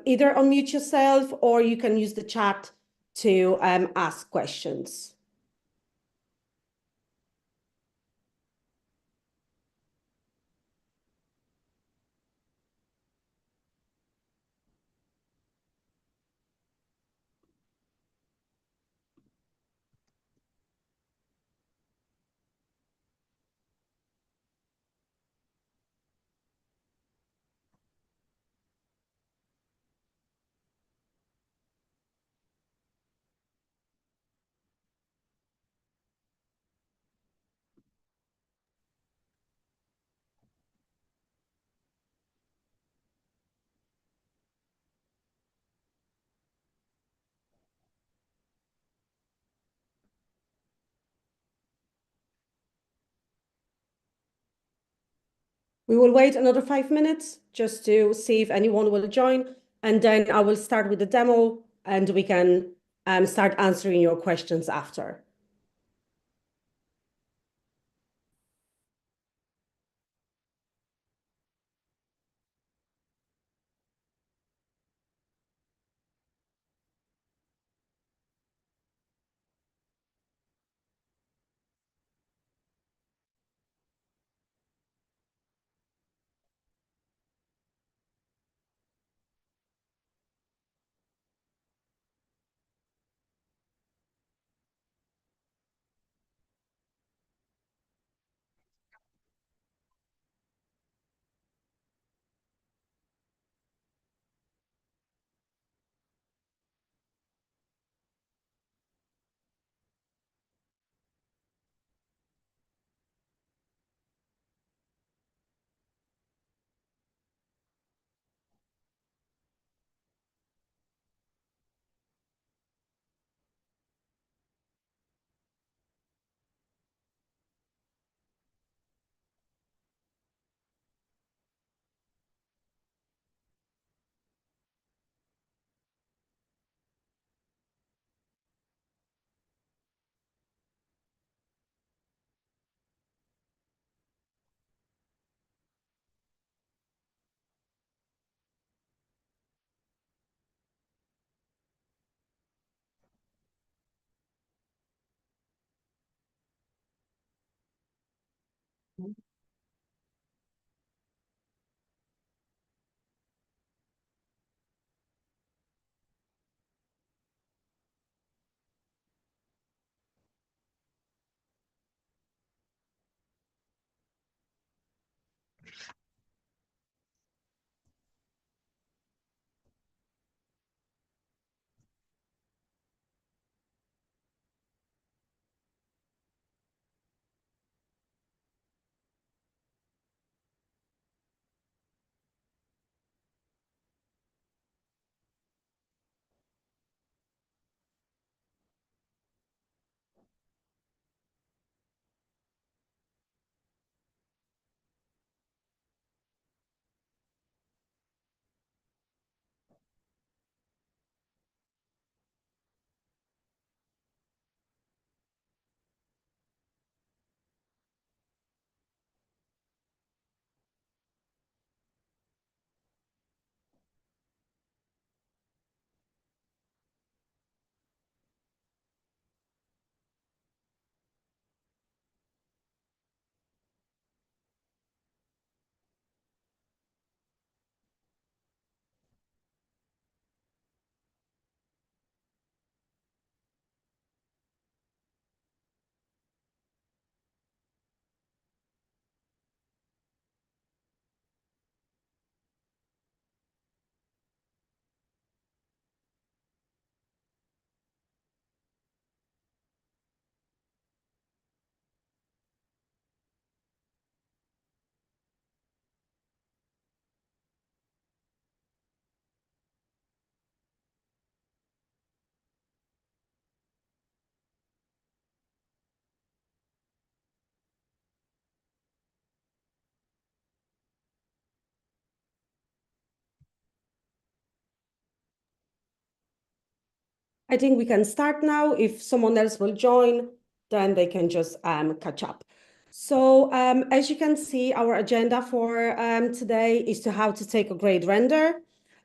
either unmute yourself or you can use the chat to ask questions. We will wait another 5 minutes just to see if anyone will join, and then I will start with the demo and we can start answering your questions after. I think we can start now. If someone else will join, then they can just catch up. So as you can see, our agenda for today is to how to take a great render.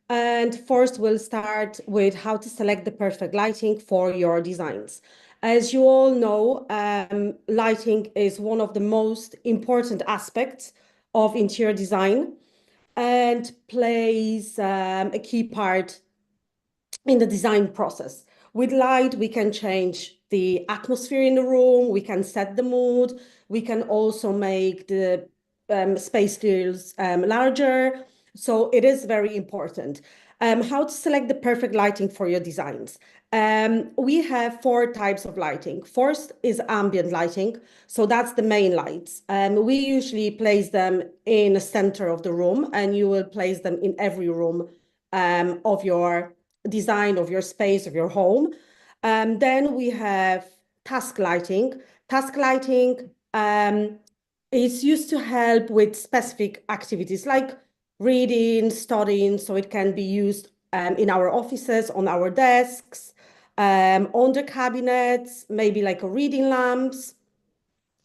And first, we'll start with how to select the perfect lighting for your designs. As you all know, lighting is one of the most important aspects of interior design and plays a key part in the design process. With light, we can change the atmosphere in the room, we can set the mood, we can also make the space feels larger. So it is very important. How to select the perfect lighting for your designs. We have four types of lighting. First is ambient lighting. So that's the main lights. We usually place them in the center of the room, and you will place them in every room of your design, of your space, of your home. Then we have task lighting. Task lighting is used to help with specific activities like reading, studying. So it can be used in our offices, on our desks, on the cabinets, maybe like a reading lamps.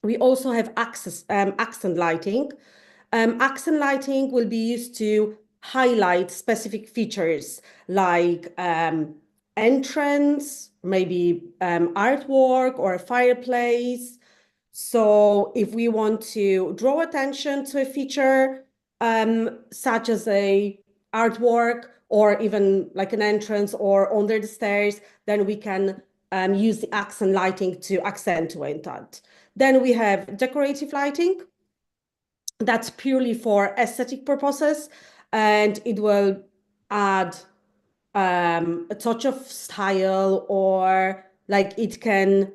We also have accent lighting. Accent lighting will be used to highlight specific features like entrance, maybe artwork or a fireplace. So if we want to draw attention to a feature, such as a artwork or even like an entrance or under the stairs, then we can use the accent lighting to accentuate that. Then we have decorative lighting. That's purely for aesthetic purposes, and it will add a touch of style, or like it can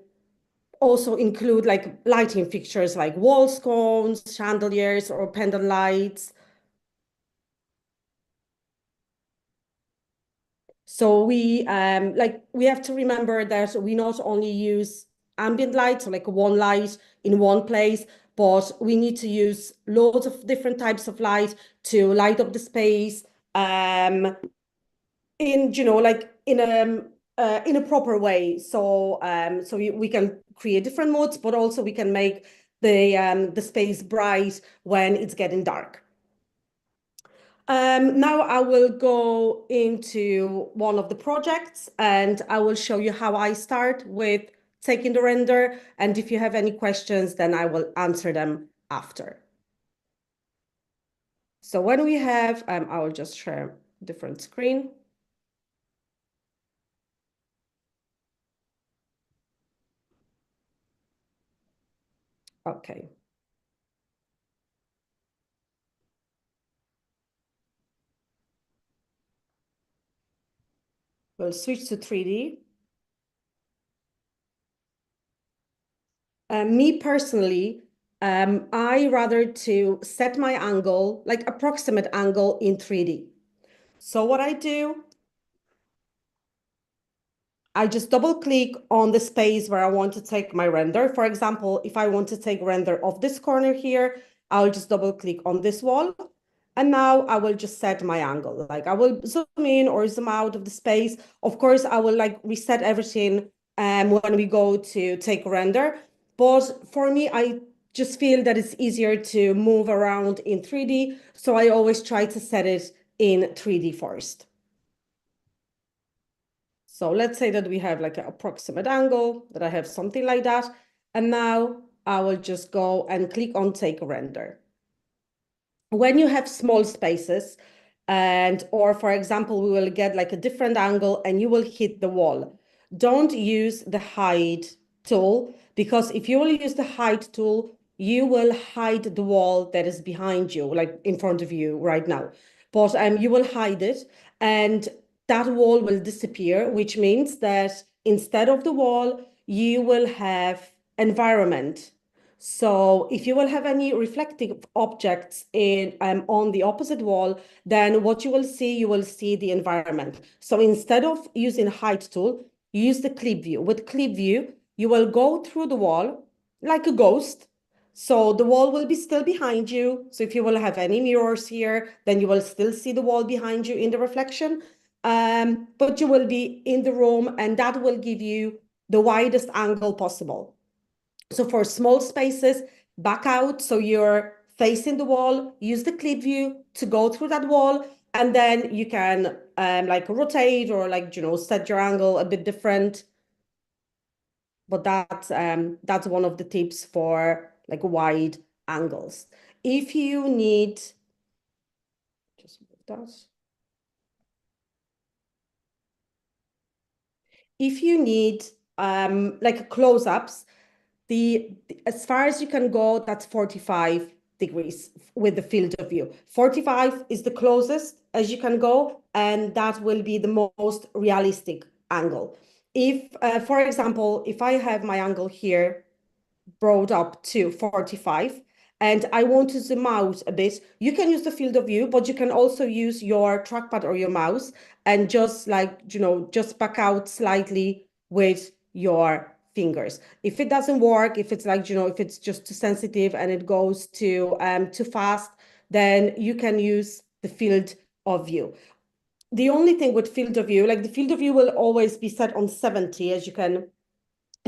also include like lighting fixtures like wall sconces, chandeliers, or pendant lights. So we have to remember that we not only use ambient light, so like one light in one place, but we need to use loads of different types of light to light up the space in like in a proper way. So we can create different modes, but also we can make the space bright when it's getting dark. Now I will go into one of the projects and I will show you how I start with taking the render. And if you have any questions, then I will answer them after. So when we have, I will just share a different screen. Okay. We'll switch to 3D. Me personally, I rather to set my angle, like approximate angle in 3D. So what I do, I just double click on the space where I want to take my render. For example, if I want to take render of this corner here, I'll just double click on this wall. And now I will just set my angle. Like I will zoom in or zoom out of the space. Of course, I will like reset everything when we go to take render. But for me, I just feel that it's easier to move around in 3D. So I always try to set it in 3D first. So let's say that we have like an approximate angle, that I have something like that. And now I will just go and click on take render. When you have small spaces, and or for example, we will get like a different angle and you will hit the wall. Don't use the hide tool, because if you will use the hide tool, you will hide the wall that is behind you, like in front of you right now. But you will hide it and that wall will disappear, which means that instead of the wall, you will have environment. So if you will have any reflective objects in on the opposite wall, then what you will see the environment. So instead of using hide tool, you use the clip view. With clip view, you will go through the wall like a ghost. So the wall will be still behind you. So if you will have any mirrors here, then you will still see the wall behind you in the reflection. But you will be in the room and that will give you the widest angle possible. So for small spaces, back out so you're facing the wall, use the clip view to go through that wall. And then you can like rotate or like, set your angle a bit different. But that's one of the tips for like wide angles. If you need, just move that. If you need like close-ups, as far as you can go, that's 45 degrees with the field of view. 45 is the closest as you can go, and that will be the most realistic angle. If, for example, if I have my angle here brought up to 45 and I want to zoom out a bit, you can use the field of view, but you can also use your trackpad or your mouse and just like, just back out slightly with your fingers. If it doesn't work, if it's like, if it's just too sensitive and it goes too fast, then you can use the field of view. The only thing with field of view, like the field of view will always be set on 70, as you can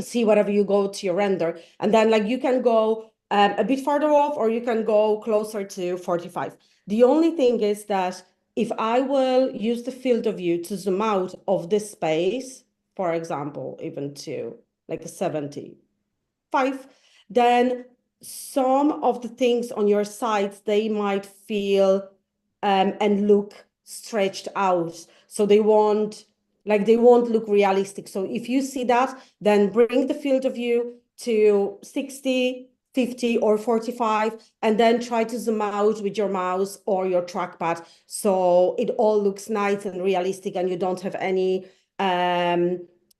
see whatever you go to your render. And then like you can go a bit farther off or you can go closer to 45. The only thing is that if I will use the field of view to zoom out of this space, for example, even to like a 75, then some of the things on your sides, they might feel and look stretched out. So they won't look realistic. So if you see that, then bring the field of view to 60, 50 or 45, and then try to zoom out with your mouse or your trackpad. So it all looks nice and realistic and you don't have any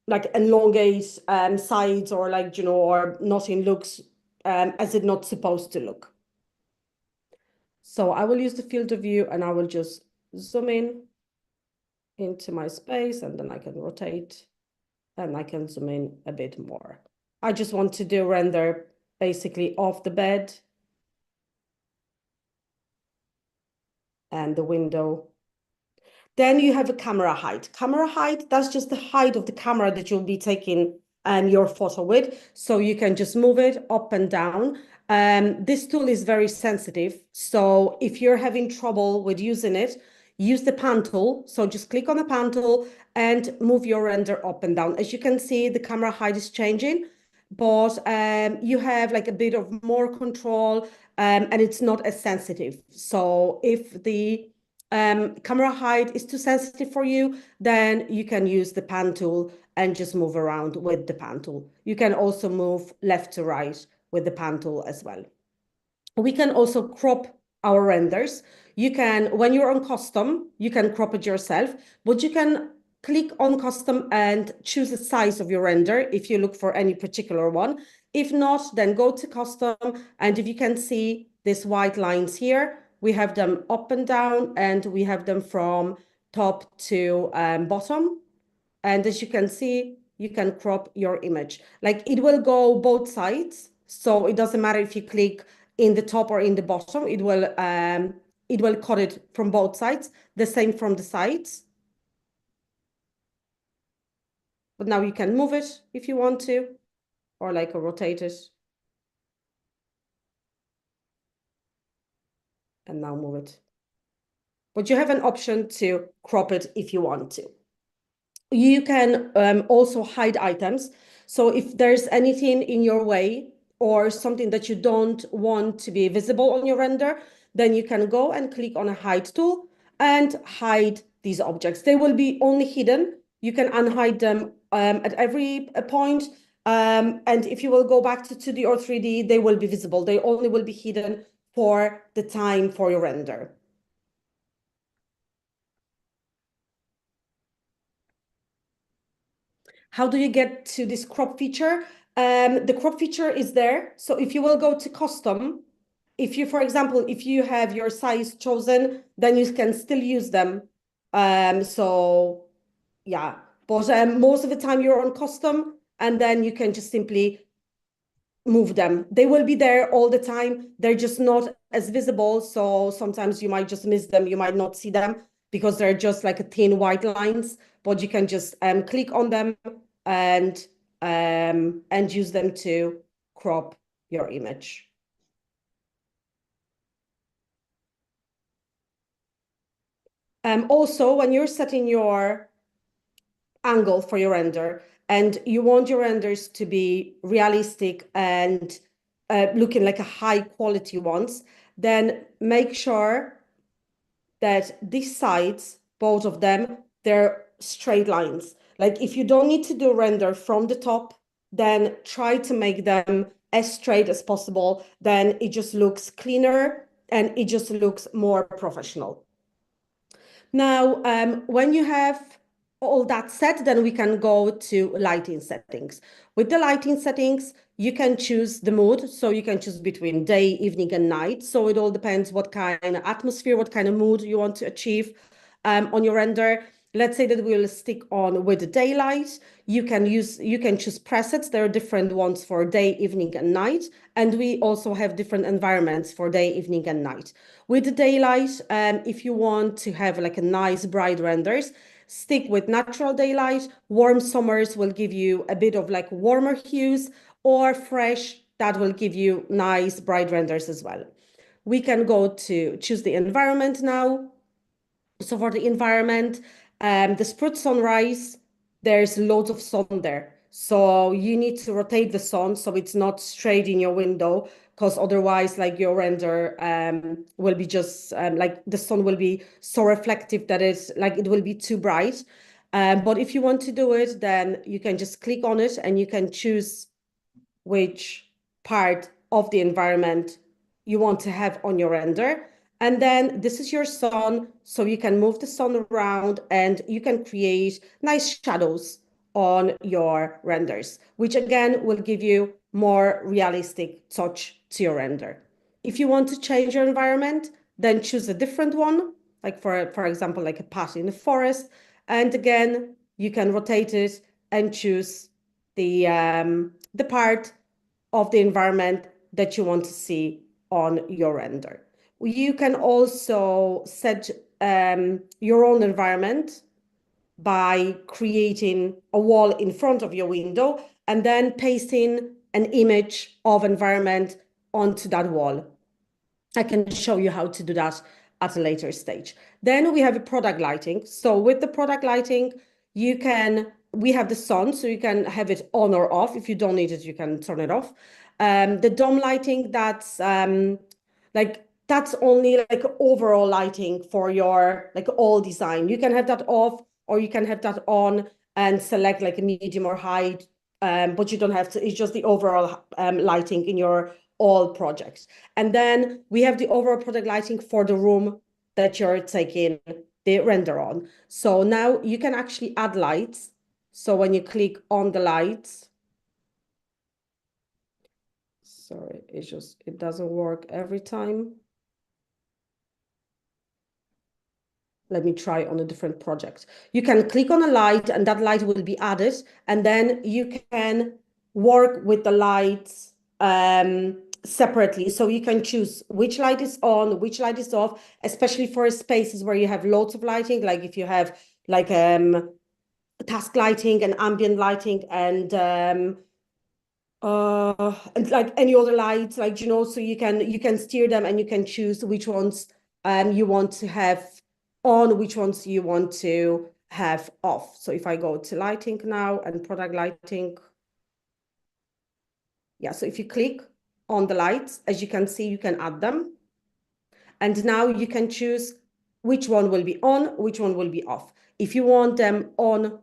like elongate sides or like, or nothing looks as it not supposed to look. So I will use the field of view and I will just zoom in into my space and then I can rotate and I can zoom in a bit more. I just want to do render basically off the bed and the window. Then you have a camera height. Camera height, that's just the height of the camera that you'll be taking your photo with. So you can just move it up and down. This tool is very sensitive. So if you're having trouble with using it, use the pan tool. So just click on the pan tool and move your render up and down. As you can see, the camera height is changing, but you have like a bit of more control and it's not as sensitive. So if the camera height is too sensitive for you, then you can use the pan tool and just move around with the pan tool. You can also move left to right with the pan tool as well. We can also crop our renders. You can, when you're on custom, you can crop it yourself, but you can click on custom and choose the size of your render if you look for any particular one. If not, then go to custom. And if you can see these white lines here, we have them up and down and we have them from top to bottom. And as you can see, you can crop your image. Like it will go both sides. So it doesn't matter if you click in the top or in the bottom, it will cut it from both sides, the same from the sides. But now you can move it if you want to, or like rotate it. And now move it. But you have an option to crop it if you want to. You can also hide items. So if there's anything in your way or something that you don't want to be visible on your render, then you can go and click on a hide tool and hide these objects. They will be only hidden. You can unhide them at every point. And if you will go back to 2D or 3D, they will be visible. They only will be hidden for the time for your render. How do you get to this crop feature? The crop feature is there. So if you will go to custom, if you, for example, if you have your size chosen, then you can still use them. So yeah, but most of the time you're on custom and then you can just simply move them. They will be there all the time. They're just not as visible. So sometimes you might just miss them. You might not see them because they're just like a thin white lines, but you can just click on them and use them to crop your image. Also, when you're setting your angle for your render and you want your renders to be realistic and looking like a high quality ones, then make sure that these sides, both of them, they're straight lines. Like if you don't need to do render from the top, then try to make them as straight as possible. Then it just looks cleaner and it just looks more professional. Now, when you have all that set, then we can go to lighting settings. With the lighting settings, you can choose the mood. So you can choose between day, evening, and night. So it all depends what kind of atmosphere, what kind of mood you want to achieve on your render. Let's say that we'll stick on with the daylight. You can choose presets. There are different ones for day, evening, and night. And we also have different environments for day, evening, and night. With the daylight, if you want to have like a nice bright renders, stick with natural daylight. Warm summers will give you a bit of like warmer hues, or fresh, that will give you nice bright renders as well. We can go to choose the environment now. So for the environment, the spread sunrise, there's loads of sun there. So you need to rotate the sun so it's not straight in your window, because otherwise like your render will be just like the sun will be so reflective that it's like it will be too bright. But if you want to do it, then you can just click on it and you can choose which part of the environment you want to have on your render. And then this is your sun, so you can move the sun around and you can create nice shadows on your renders, which again will give you more realistic touch to your render. If you want to change your environment, then choose a different one, like for example, like a path in the forest. And again, you can rotate it and choose the part of the environment that you want to see on your render. You can also set your own environment by creating a wall in front of your window and then pasting an image of environment onto that wall. I can show you how to do that at a later stage. Then we have a product lighting. So with the product lighting, we have the sun, so you can have it on or off. If you don't need it, you can turn it off. The dome lighting, that's only like overall lighting for your like all design. You can have that off or you can have that on and select like a medium or high, but you don't have to, it's just the overall lighting in your all projects. And then we have the overall product lighting for the room that you're taking the render on. So now you can actually add lights. So when you click on the lights, sorry, it doesn't work every time. Let me try on a different project. You can click on a light and that light will be added. And then you can work with the lights separately. So you can choose which light is on, which light is off, especially for spaces where you have loads of lighting. Like if you have like task lighting and ambient lighting and like any other lights, like so you can steer them and you can choose which ones you want to have on, which ones you want to have off. So if I go to lighting now and product lighting, yeah, so if you click on the lights, as you can see, you can add them. And now you can choose which one will be on, which one will be off. If you want them on,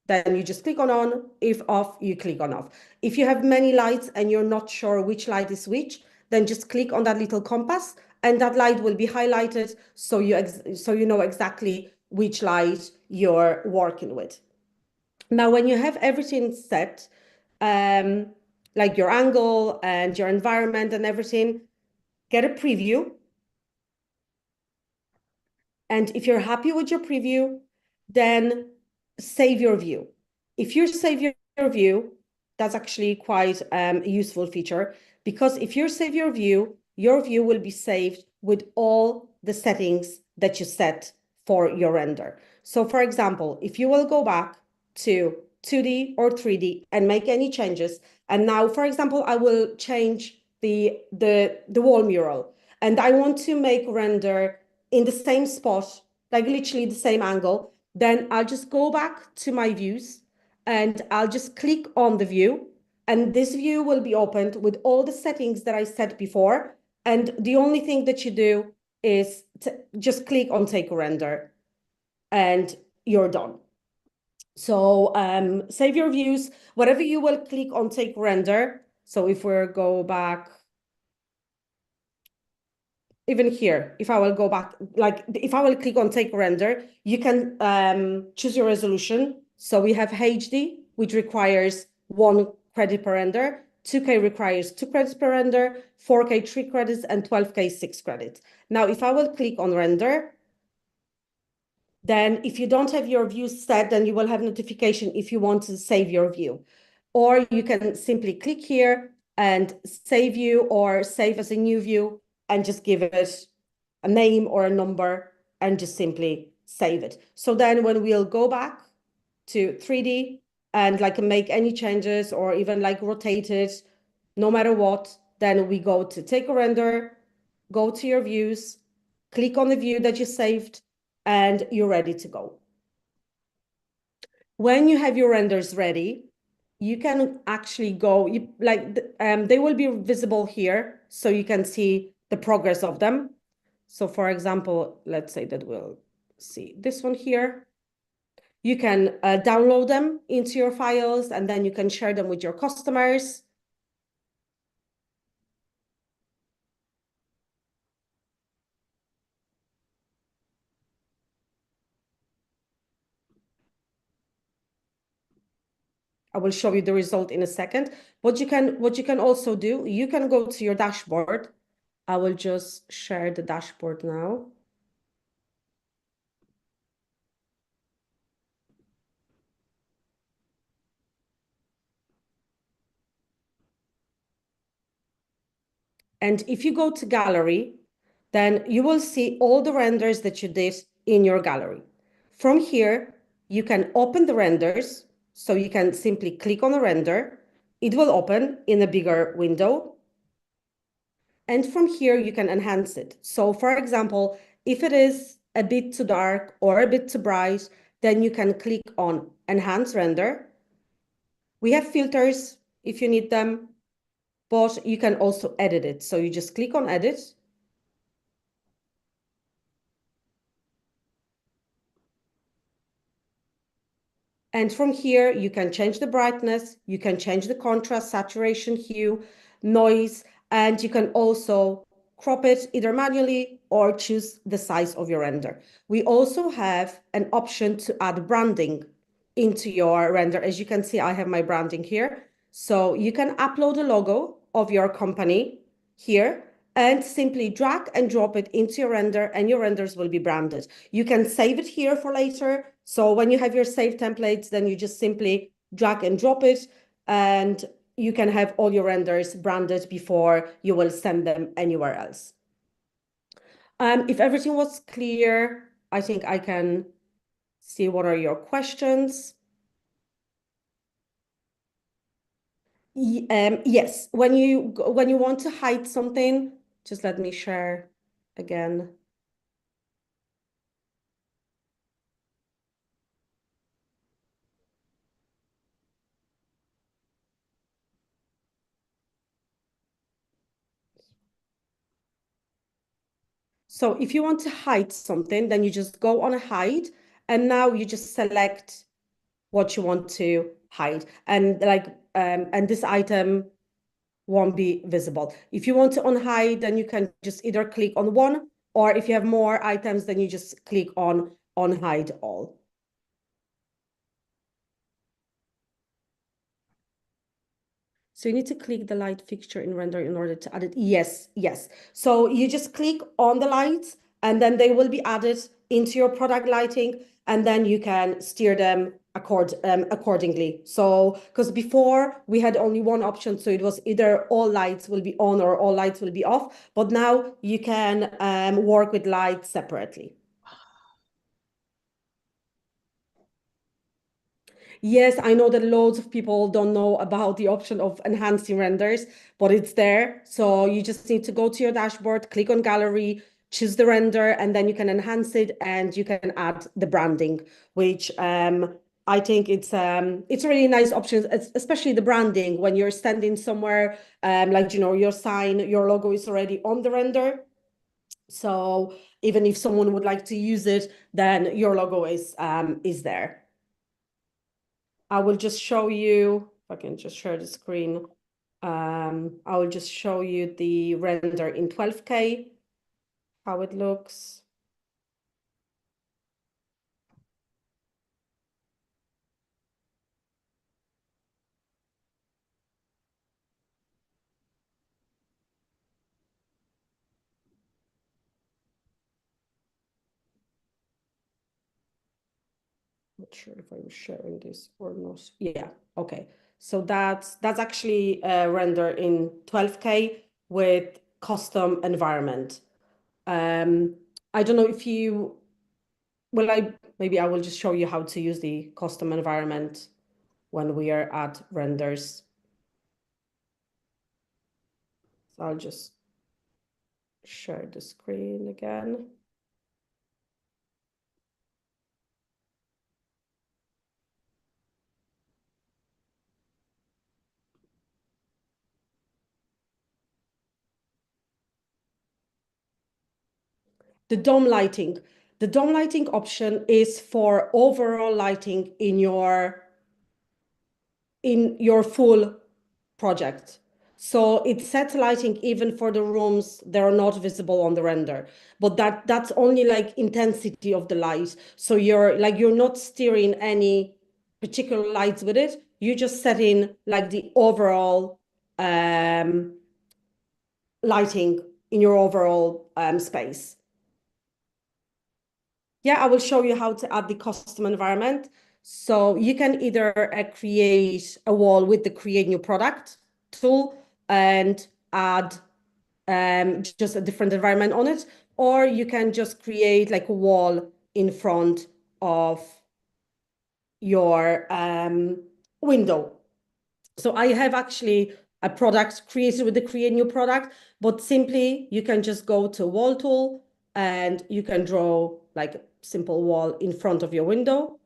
then you just click on. If off, you click on off. If you have many lights and you're not sure which light is which, then just click on that little compass and that light will be highlighted so you know exactly which light you're working with. Now, when you have everything set, like your angle and your environment and everything, get a preview. And if you're happy with your preview, then save your view. If you save your view, that's actually quite a useful feature, because if you save your view will be saved with all the settings that you set for your render. So for example, if you will go back to 2D or 3D and make any changes, and now, for example, I will change the wall mural, and I want to make render in the same spot like literally the same angle, then I'll just go back to my views and I'll just click on the view. And this view will be opened with all the settings that I set before. And the only thing that you do is to just click on take a render and you're done. So save your views, whatever you will click on take render. So if we go back, even here, if I will go back, like if I will click on take render, you can choose your resolution. So we have HD, which requires 1 credit per render. 2K requires 2 credits per render, 4K 3 credits, and 12K 6 credits. Now, if I will click on render, then if you don't have your view set, then you will have notification if you want to save your view. Or you can simply click here and save view or save as a new view and just give it a name or a number and just simply save it. So then when we'll go back to 3D and like make any changes or even like rotate it, no matter what, then we go to take a render, go to your views, click on the view that you saved, and you're ready to go. When you have your renders ready, you can actually go, they will be visible here, so you can see the progress of them. So for example, let's say that we'll see this one here. You can download them into your files, and then you can share them with your customers. I will show you the result in a second. What you can also do, you can go to your dashboard. I will just share the dashboard now. And if you go to gallery, then you will see all the renders that you did in your gallery. From here, you can open the renders. So you can simply click on a render. It will open in a bigger window. And from here, you can enhance it. So for example, if it is a bit too dark or a bit too bright, then you can click on enhance render. We have filters if you need them, but you can also edit it. So you just click on edit. And from here, you can change the brightness, you can change the contrast, saturation, hue, noise, and you can also crop it either manually or choose the size of your render. We also have an option to add branding into your render. As you can see, I have my branding here. So you can upload a logo of your company here and simply drag and drop it into your render, and your renders will be branded. You can save it here for later. So when you have your saved templates, then you just simply drag and drop it, and you can have all your renders branded before you will send them anywhere else. If everything was clear, I think I can see what are your questions. Yes, when you want to hide something, just let me share again. So if you want to hide something, then you just go on a hide, and now you just select what you want to hide, and and this item won't be visible. If you want to unhide, then you can just either click on one, or if you have more items, then you just click on unhide all. So you need to click the light fixture in render in order to add it. Yes, yes. So you just click on the lights, and then they will be added into your product lighting, and then you can steer them accordingly. So because before we had only one option, so it was either all lights will be on or all lights will be off. But now you can work with lights separately. Yes, I know that loads of people don't know about the option of enhancing renders, but it's there. So you just need to go to your dashboard, click on gallery, choose the render, and then you can enhance it and you can add the branding, which I think it's a really nice option, especially the branding when you're standing somewhere, like your sign, your logo is already on the render. So even if someone would like to use it, then your logo is there. I will just show you, if I can just share the screen. I will just show you the render in 12K, how it looks. Not sure if I'm sharing this or not. Yeah, okay. So that's actually a render in 12K with custom environment. Um, I don't know if you, well, maybe I will just show you how to use the custom environment when we are at renders. So I'll just share the screen again. The dome lighting. The dome lighting option is for overall lighting in your full project. So it sets lighting even for the rooms that are not visible on the render. But that's only like intensity of the light. So you're not steering any particular lights with it. You just set in like the overall lighting in your overall space. Yeah, I will show you how to add the custom environment. So you can either create a wall with the create new product tool and add just a different environment on it, or you can just create like a wall in front of your window. So I have actually a product created with the create new product, but simply you can just go to wall tool and you can draw like a simple wall in front of your window.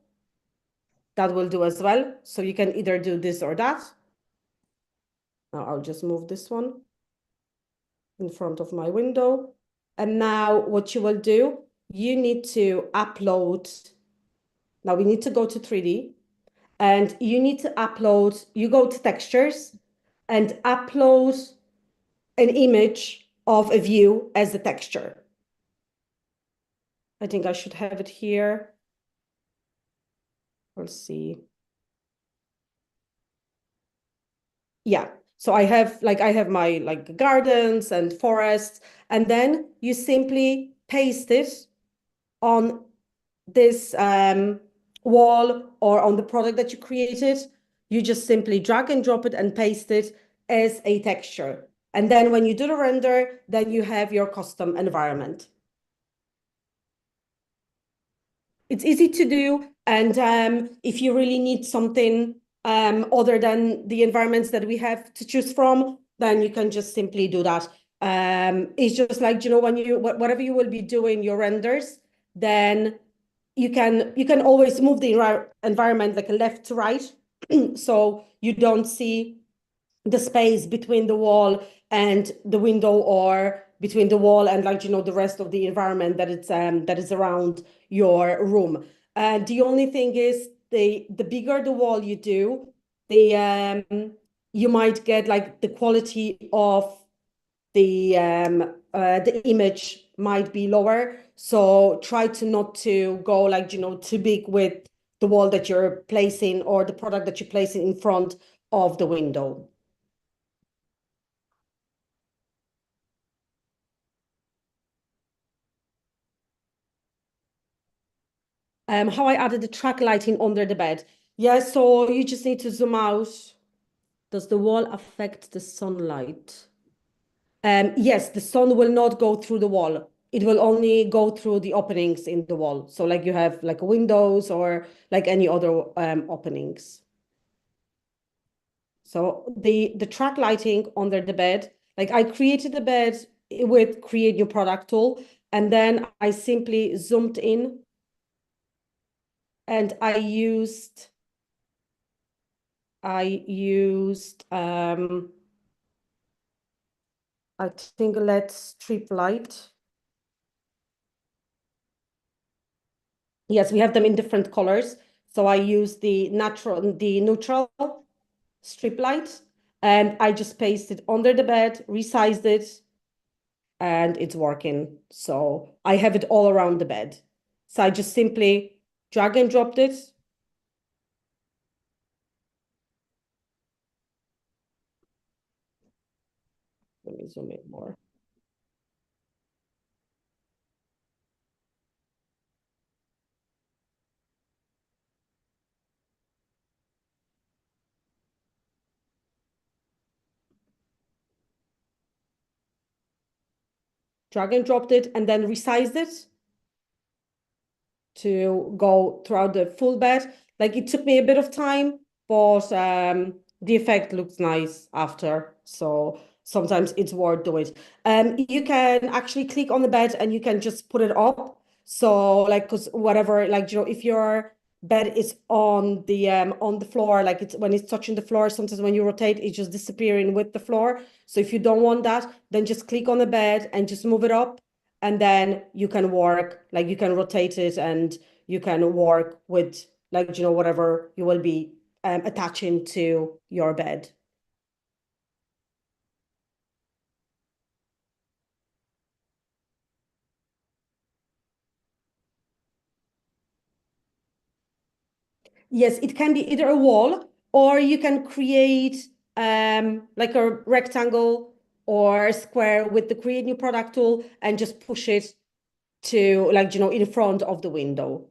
That will do as well. So you can either do this or that. Now I'll just move this one in front of my window. And now what you will do, you need to upload. Now we need to go to 3D and you need to upload, you go to textures and upload an image of a view as a texture. I think I should have it here. Let's see. Yeah. So I have my like gardens and forests, and then you simply paste it on this wall or on the product that you created. You just simply drag and drop it and paste it as a texture. And then when you do the render, then you have your custom environment. It's easy to do. And if you really need something other than the environments that we have to choose from, then you can just simply do that. It's just like, when whatever you will be doing your renders, then you can always move the environment like a left to right. So you don't see the space between the wall and the window, or between the wall and like the rest of the environment that is around your room. The only thing is the bigger the wall you do, you might get like the quality of the image might be lower. So try to not to go like too big with the wall that you're placing or the product that you're placing in front of the window. How I added the track lighting under the bed. Yeah, so you just need to zoom out. Does the wall affect the sunlight? Yes, the sun will not go through the wall. It will only go through the openings in the wall. So like you have like windows or like any other openings. So the track lighting under the bed, like I created the bed with create new product tool. And then I simply zoomed in and I used I think LED strip light. Yes, we have them in different colors. So I use the neutral strip light, and I just pasted under the bed, resized it, and it's working. So I have it all around the bed. So I just simply drag and dropped it. Let me zoom in more. Drag and dropped it, and then resized it to go throughout the full bed. Like it took me a bit of time, but the effect looks nice after. So sometimes it's worth doing it. You can actually click on the bed and you can just put it up. So like, because whatever, like if your bed is on the floor, like it's when it's touching the floor, sometimes when you rotate, it's just disappearing with the floor. So if you don't want that, then just click on the bed and just move it up, and then you can work, like you can rotate it and you can work with, like whatever you will be attaching to your bed. Yes, it can be either a wall, or you can create like a rectangle or a square with the create new product tool and just push it to, like in front of the window.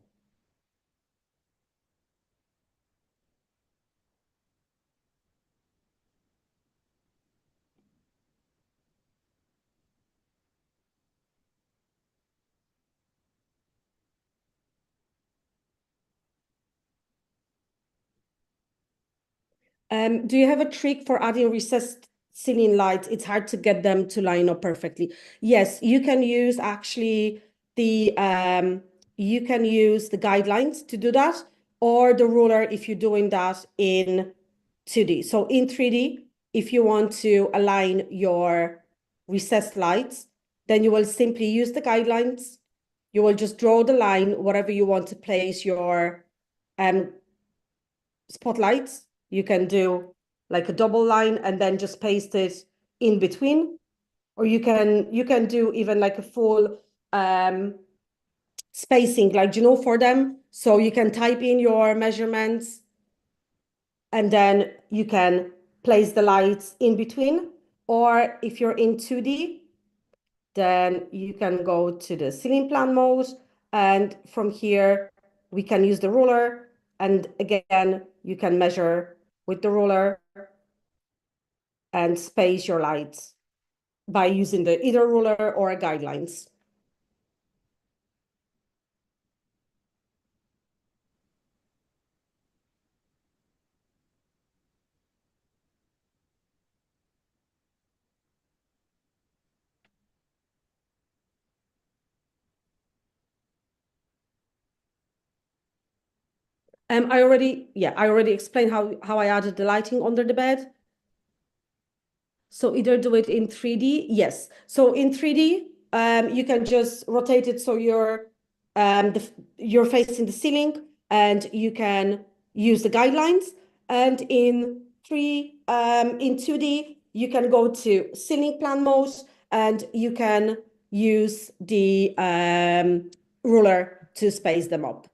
Do you have a trick for adding recessed ceiling lights? It's hard to get them to line up perfectly. Yes, you can use actually the guidelines to do that, or the ruler if you're doing that in 2D. So in 3D, if you want to align your recessed lights, then you will simply use the guidelines. You will just draw the line, whatever you want to place your um spotlights. You can do like a double line and then just paste it in between, or you can do even like a full um spacing, like for them. So you can type in your measurements and then you can place the lights in between. Or if you're in 2D, then you can go to the ceiling plan mode, and from here we can use the ruler, and again you can measure with the ruler and space your lights by using the either ruler or guidelines. I already explained how I added the lighting under the bed. So either do it in 3D, yes. So in 3D, you can just rotate it so you're facing the ceiling, and you can use the guidelines. And in 2D, you can go to ceiling plan mode and you can use the ruler to space them up.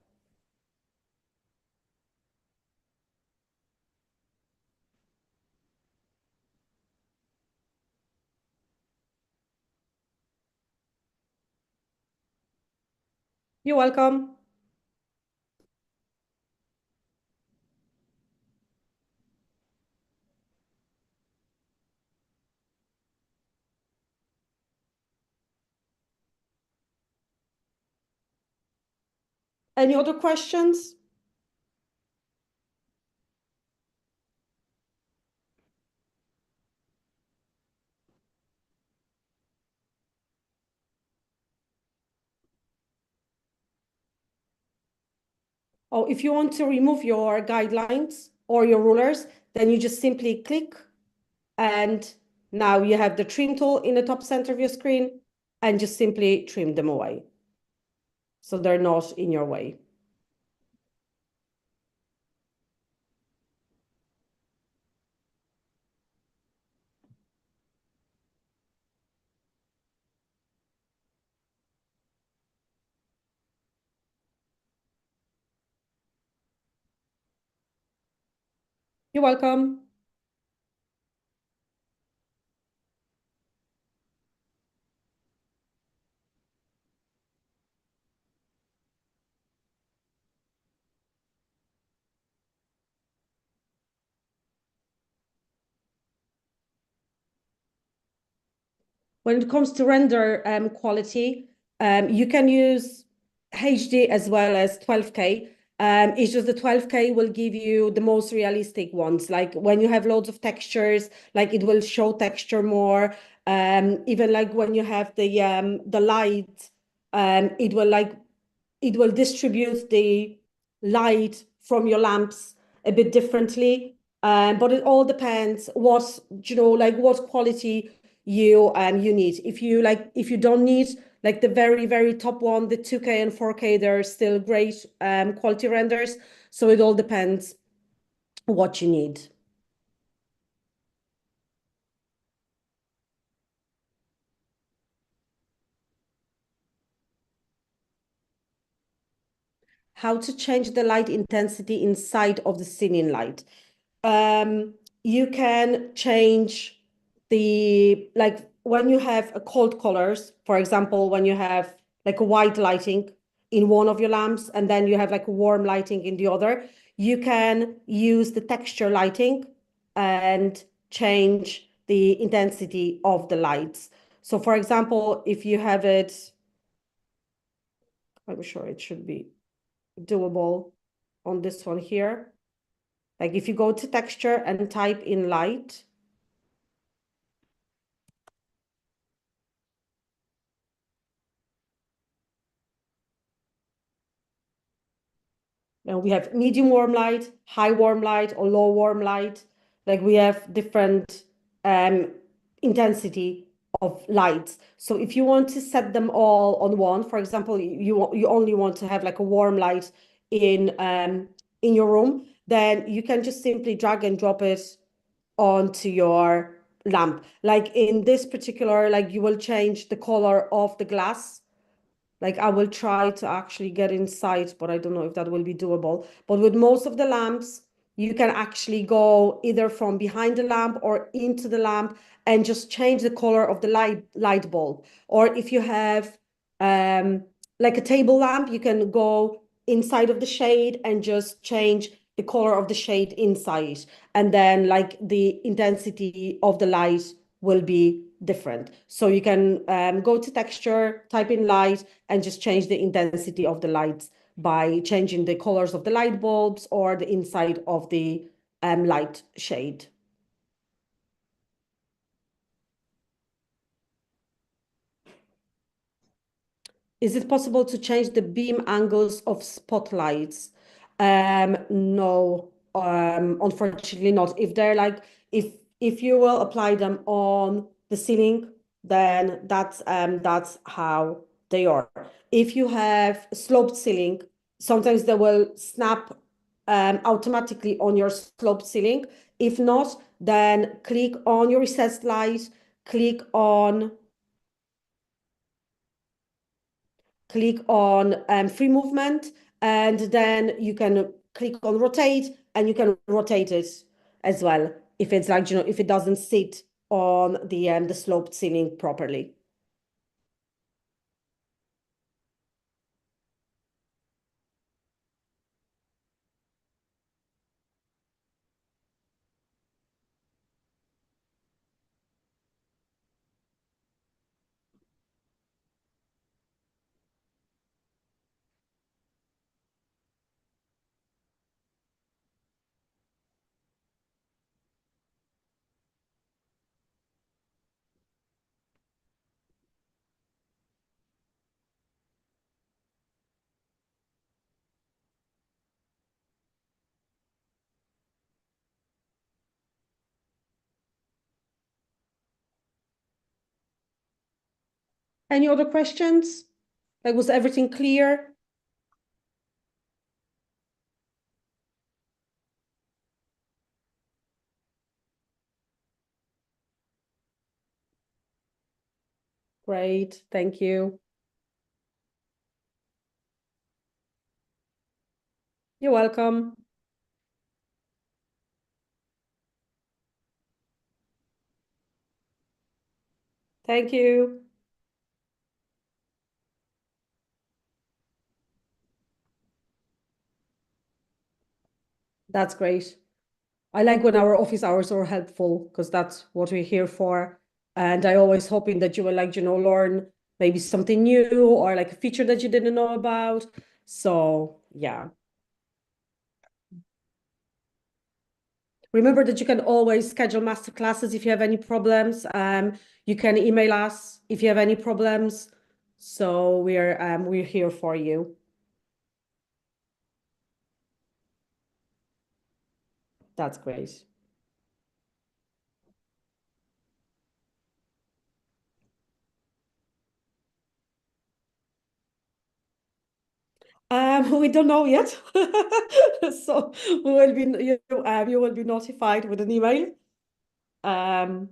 You're welcome. Any other questions? Or if you want to remove your guidelines or your rulers, then you just simply click, and now you have the trim tool in the top center of your screen, and just simply trim them away so they're not in your way. You're welcome. When it comes to render quality, you can use HD as well as 12K. It's just the 12K will give you the most realistic ones. Like when you have loads of textures, like it will show texture more. Even like when you have the light, it will distribute the light from your lamps a bit differently. But it all depends what like what quality you need. If you don't need like the very top one, the 2K and 4K, they're still great quality renders. So it all depends what you need. How to change the light intensity inside of the ceiling light. You can change the, like when you have a cold colors, for example, when you have like a white lighting in one of your lamps and then you have like a warm lighting in the other, you can use the texture lighting and change the intensity of the lights. So for example, if you have it, I'm sure it should be doable on this one here. Like if you go to texture and type in light, and we have medium warm light, high warm light, or low warm light. Like we have different um, intensity of lights. So if you want to set them all on one, for example, you only want to have like a warm light in your room, then you can just simply drag and drop it onto your lamp. Like in this particular, like you will change the color of the glass. Like I will try to actually get inside, but I don't know if that will be doable. But with most of the lamps, you can actually go either from behind the lamp or into the lamp and just change the color of the light bulb. Or if you have um, like a table lamp, you can go inside of the shade and just change the color of the shade inside. And then like the intensity of the light will be different. So you can go to texture, type in light, and just change the intensity of the lights by changing the colors of the light bulbs or the inside of the light shade. Is it possible to change the beam angles of spotlights? No, unfortunately not. If they're like, if you will apply them on the ceiling, then that's how they are. If you have sloped ceiling, sometimes they will snap automatically on your sloped ceiling. If not, then click on your recessed light, click on click on free movement, and then you can click on rotate, and you can rotate it as well if it's like, if it doesn't sit on the sloped ceiling properly. Any other questions? Like, was everything clear? Great, thank you. You're welcome. Thank you. That's great. I like when our office hours are helpful because that's what we're here for. And I always hoping that you will like, learn maybe something new or like a feature that you didn't know about. So yeah. Remember that you can always schedule master classes if you have any problems. You can email us if you have any problems. So we're here for you. That's great. We don't know yet. So you will be notified with an email. Um,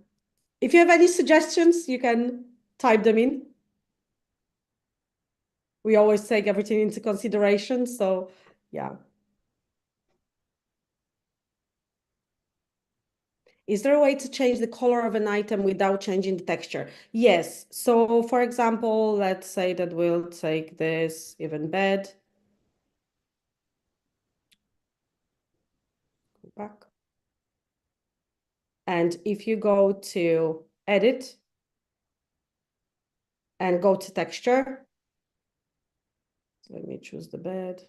if you have any suggestions, you can type them in. We always take everything into consideration. So yeah. Is there a way to change the color of an item without changing the texture? Yes. So for example, let's say that we'll take this even bed. Go back. And if you go to edit and go to texture, let me choose the bed.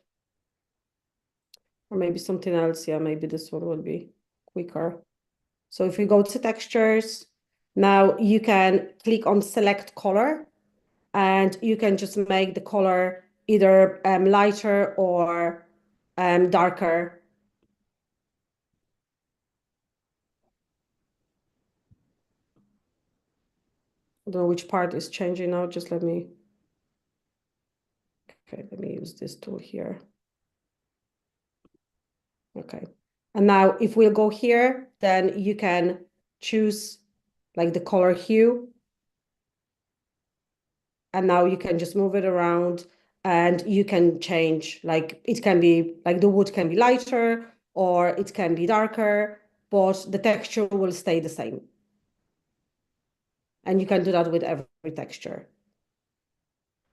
Or maybe something else. Yeah, maybe this one would be quicker. So if we go to textures, now you can click on select color and you can just make the color either lighter or darker. I don't know which part is changing now. Just let me use this tool here. Okay. And now if we'll go here, then you can choose like the color hue. And now you can just move it around and you can change, like it can be like the wood can be lighter or it can be darker, but the texture will stay the same. And you can do that with every texture.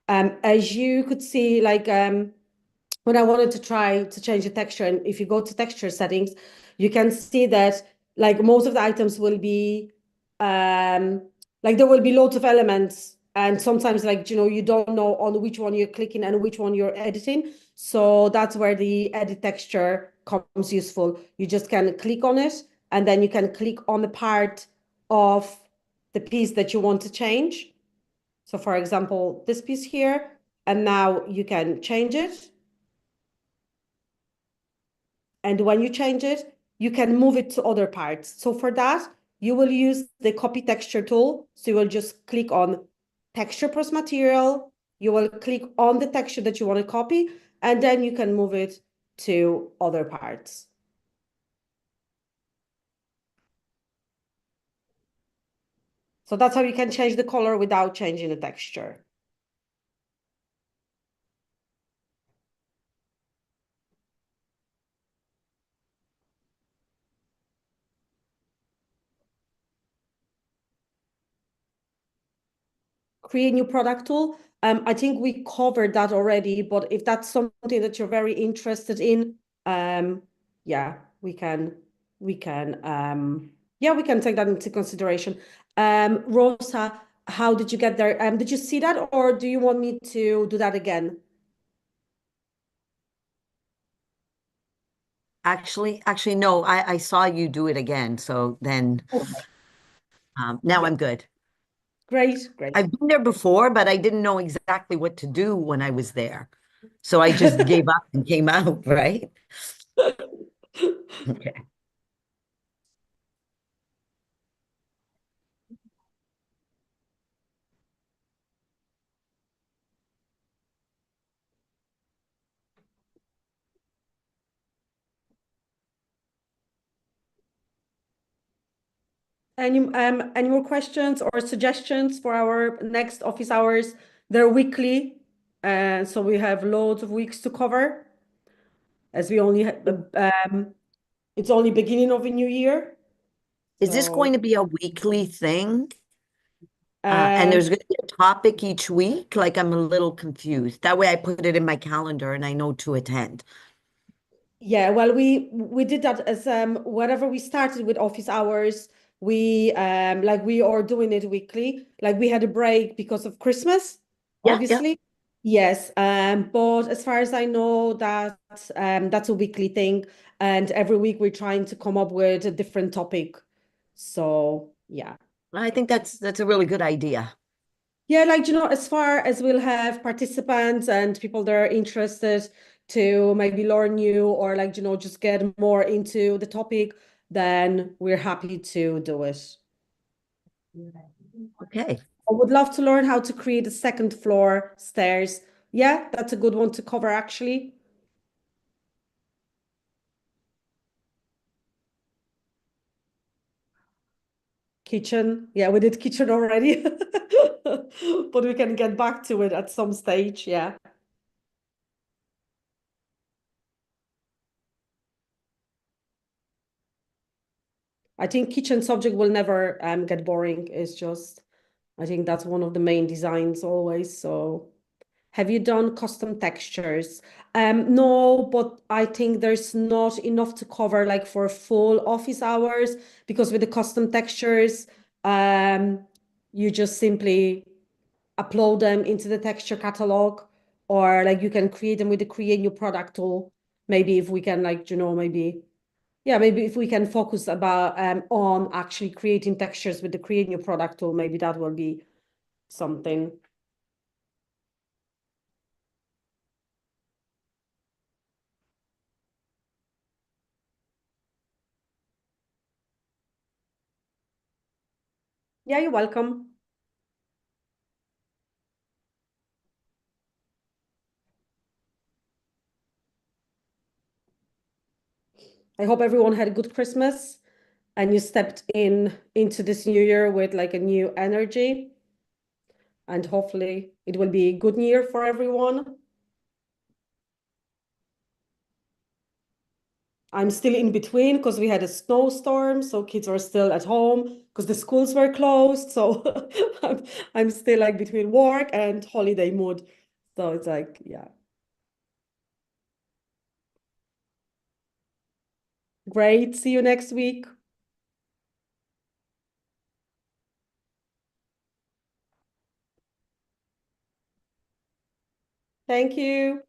As you could see, like when I wanted to try to change the texture, and if you go to texture settings, you can see that like most of the items will be like there will be loads of elements, and sometimes like you don't know on which one you're clicking and which one you're editing. So that's where the edit texture comes useful. You just can click on it, and then you can click on the part of the piece that you want to change. So for example, this piece here, and now you can change it. And when you change it, you can move it to other parts. So for that, you will use the copy texture tool. So you will just click on texture plus material. You will click on the texture that you want to copy, and then you can move it to other parts. So that's how you can change the color without changing the texture. Create new product tool. I think we covered that already, but if that's something that you're very interested in, yeah, we can take that into consideration. Rosa, how did you get there? Did you see that, or do you want me to do that again? Actually, no, I saw you do it again. So then Okay. now Yeah, I'm good. great, great. I've been there before, but I didn't know exactly what to do when I was there. So I just gave up and came out, right? Okay. Any more questions or suggestions for our next office hours? They're weekly, and so we have loads of weeks to cover as we only it's only beginning of a new year. Is this going So to be a weekly thing? And um there's going to be a topic each week? Like I'm a little confused. That way I put it in my calendar and I know to attend. yeah, well we did that as whenever we started with office hours, we like we are doing it weekly. Like we had a break because of Christmas, Yeah, yeah. obviously. Yes, but as far as I know, that's a weekly thing, and every week we're trying to come up with a different topic. So yeah. I think that's a really good idea. Yeah, like, as far as we'll have participants and people that are interested to maybe learn new or like, just get more into the topic, then we're happy to do it. Okay. I would love to learn how to create a second floor stairs. Yeah, that's a good one to cover actually. Kitchen. Yeah, we did kitchen already. But we can get back to it at some stage. Yeah. I think kitchen subject will never get boring. It's just, I think that's one of the main designs always. So, have you done custom textures? No, but I think there's not enough to cover like for full office hours because with the custom textures, you just simply upload them into the texture catalog, or like you can create them with the create new product tool. Maybe if we can like, maybe yeah, maybe if we can focus about on actually creating textures with the create new product tool, maybe that will be something. Yeah, you're welcome. I hope everyone had a good Christmas and you stepped into this new year with like a new energy, and hopefully it will be a good year for everyone. I'm still in between because we had a snowstorm, so kids are still at home because the schools were closed. So I'm still like between work and holiday mood. So it's like, yeah, great. See you next week. Thank you.